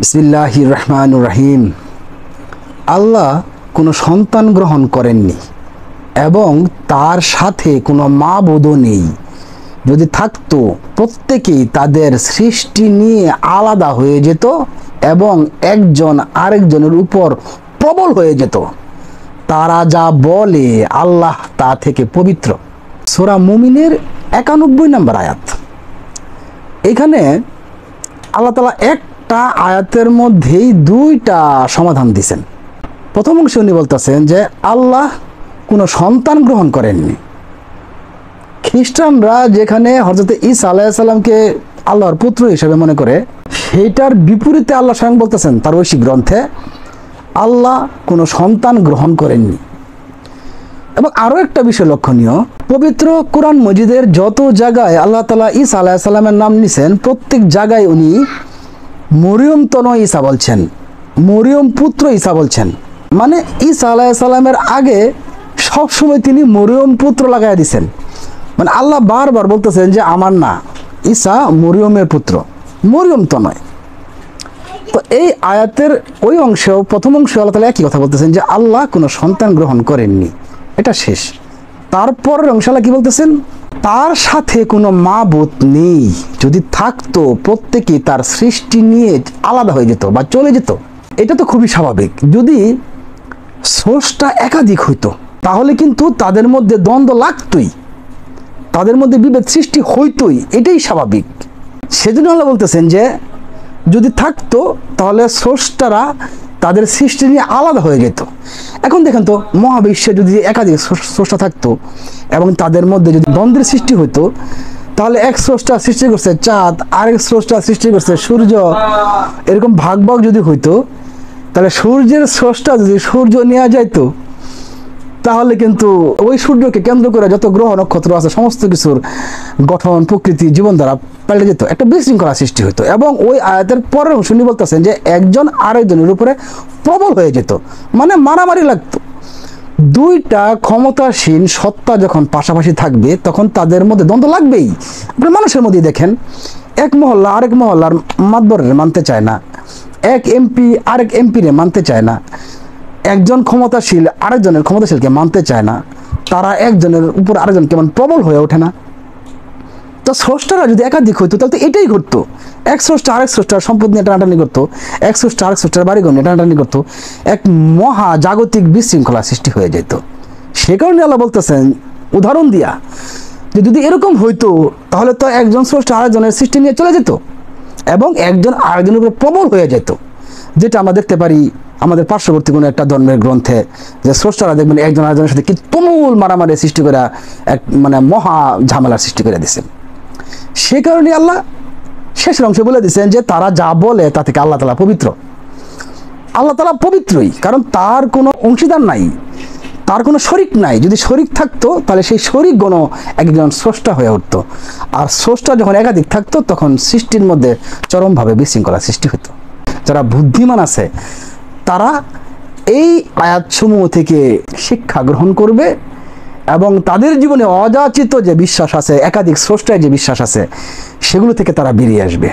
বিসমিল্লাহির রহমানির রহিম। আল্লাহ কোনো সন্তান গ্রহণ করেননি এবং তার সাথে কোনো মাবুদও নেই। যদি থাকতো প্রত্যেকেই তাদের সৃষ্টি নিয়ে আলাদা হয়ে যেত এবং একজন আরেকজনের উপর প্রবল হয়ে যেত। তারা যা বলে আল্লাহ তা থেকে পবিত্র। সূরা মুমিনের 91 নম্বর আয়াত। এখানে আল্লাহ তাআলা একটা আয়াতের মধ্যেই দুইটা সমাধান দিয়েছেন। প্রথম অংশে উনি বলতেছেন যে আল্লাহ কোনো সন্তান গ্রহণ করেননি। খ্রিস্টানরা যেখানে হযরত ঈসা আলাইহিস সালামকে আল্লাহর পুত্র হিসেবে মনে করে, সেটার বিপরীতে আল্লাহ স্বয়ং বলতেছেন তার ঐশী গ্রন্থে আল্লাহ কোনো সন্তান গ্রহণ করেননি। এবং আরও একটা বিষয় লক্ষণীয়, পবিত্র কোরআন মজিদের যত জায়গায় আল্লাহ তাআলা ঈসা আলাইহিস সালামের নাম নিছেন, প্রত্যেক জায়গায় উনি মরিয়ম তনয় ঈসা বলছেন, মরিয়ম পুত্র ঈসা বলছেন। মানে ঈসা আলাইহিস সালামের আগে সবসময় তিনি মরিয়ম পুত্র লাগাই দিছেন। মানে আল্লাহ বারবার বলতেছেন যে আমার না, ঈসা মরিয়মের পুত্র, মরিয়ম তো নয়। তো এই আয়াতের ওই অংশেও প্রথম অংশে আল্লাহ তাআলা একই কথা বলতেছেন যে আল্লাহ কোনো সন্তান গ্রহণ করেননি, এটা শেষ। তারপরের অংশে আল্লাহ কি বলতেছেন, তার সাথে কোনো মাবুদ নেই। যদি থাকতো প্রত্যেকেই তার সৃষ্টি নিয়ে আলাদা হয়ে যেত বা চলে যেত। এটা তো খুবই স্বাভাবিক। যদি স্রষ্টা একাধিক হইতো তাহলে কিন্তু তাদের মধ্যে দ্বন্দ্ব লাগতোই, তাদের মধ্যে বিভেদ সৃষ্টি হইতোই, এটাই স্বাভাবিক। সেজন্য আল্লাহ বলতেছেন যে যদি থাকতো তাহলে স্রষ্টারা তাদের সৃষ্টি নিয়ে আলাদা হয়ে যেত। এখন দেখেন তো, মহাবিশ্বে যদি একাধিক স্রষ্টা থাকতো এবং তাদের মধ্যে যদি দ্বন্দ্বের সৃষ্টি হতো, তাহলে এক স্রষ্টা সৃষ্টি করছে চাঁদ, আরেক স্রষ্টা সৃষ্টি করছে সূর্য, এরকম ভাগ ভাগ যদি হইতো, তাহলে সূর্যের স্রষ্টা যদি সূর্য নেওয়া যাইতো, তাহলে কিন্তু ওই সূর্যকে কেন্দ্র করে যত গ্রহ নক্ষত্র আছে সমস্ত কিছুর গঠন, প্রকৃতি, জীবনধারা পাল্টে যেত, একটা বিশৃঙ্খলা সৃষ্টি হতো। এবং ওই আয়াতের পরের অংশ উনি বলতেছেন যে একজন আরেকজনের উপরে প্রবল হয়ে যেত, মানে মারামারি লাগতো। দুইটা ক্ষমতাসীন সত্তা যখন পাশাপাশি থাকবে তখন তাদের মধ্যে দ্বন্দ্ব লাগবেই। আপনি মানুষের মধ্যে দেখেন, এক মহল্লা আরেক মহল্লার মাতবরের মানতে চায় না, এক এমপি আরেক এমপিরে মানতে চায় না, একজন ক্ষমতাশীল আরেকজনের ক্ষমতাশীলকে মানতে চায় না, তারা একজনের উপর আরেকজন কেমন প্রবল হয়ে ওঠে না? তো স্রষ্টারা যদি একাধিক হইতো তাহলে তো এটাই ঘটতো। এক স্রষ্টা আরেক স্রষ্টার সম্পদ নিয়ে টানাটানি করতো, এক স্রষ্টা আরেক স্রষ্টার বাড়িঘর নিয়ে টানাটানি করতো, এক মহা জাগতিক বিশৃঙ্খলা সৃষ্টি হয়ে যেত। সে কারণে আল্লাহ বলতেছেন উদাহরণ দিয়া যে যদি এরকম হইতো তাহলে তো একজন স্রষ্টা আরেকজনের সৃষ্টি নিয়ে চলে যেত এবং একজন আরেকজনের উপর প্রবল হয়ে যেত। যেটা আমরা দেখতে পারি আমাদের পার্শ্ববর্তী কোনো একটা ধর্মের গ্রন্থে, যে স্রষ্টারা দেখবেন একজন আরেকজনের সাথে কি তুমুল মারামারি সৃষ্টি করে এক মানে মহা ঝামেলার সৃষ্টি করে দিচ্ছেন। সে কারণে আল্লাহ শেষের অংশে বলে দিচ্ছেন যে তারা যা বলে তা থেকে আল্লাহ তাআলা পবিত্র। আল্লাহ তাআলা পবিত্রই, কারণ তার কোনো অংশীদার নাই, তার কোনো শরিক নাই। যদি শরিক থাকতো তাহলে সেই শরিকগণ একজন স্রষ্টা হয়ে উঠতো, আর স্রষ্টা যখন একাধিক থাকতো তখন সৃষ্টির মধ্যে চরমভাবে বিশৃঙ্খলা সৃষ্টি হতো। যারা বুদ্ধিমান আছে তারা এই আয়াতসমূহ থেকে শিক্ষা গ্রহণ করবে এবং তাদের জীবনে অযাচিত যে বিশ্বাস আছে, একাধিক স্রষ্টায় যে বিশ্বাস আছে, সেগুলো থেকে তারা বেরিয়ে আসবে।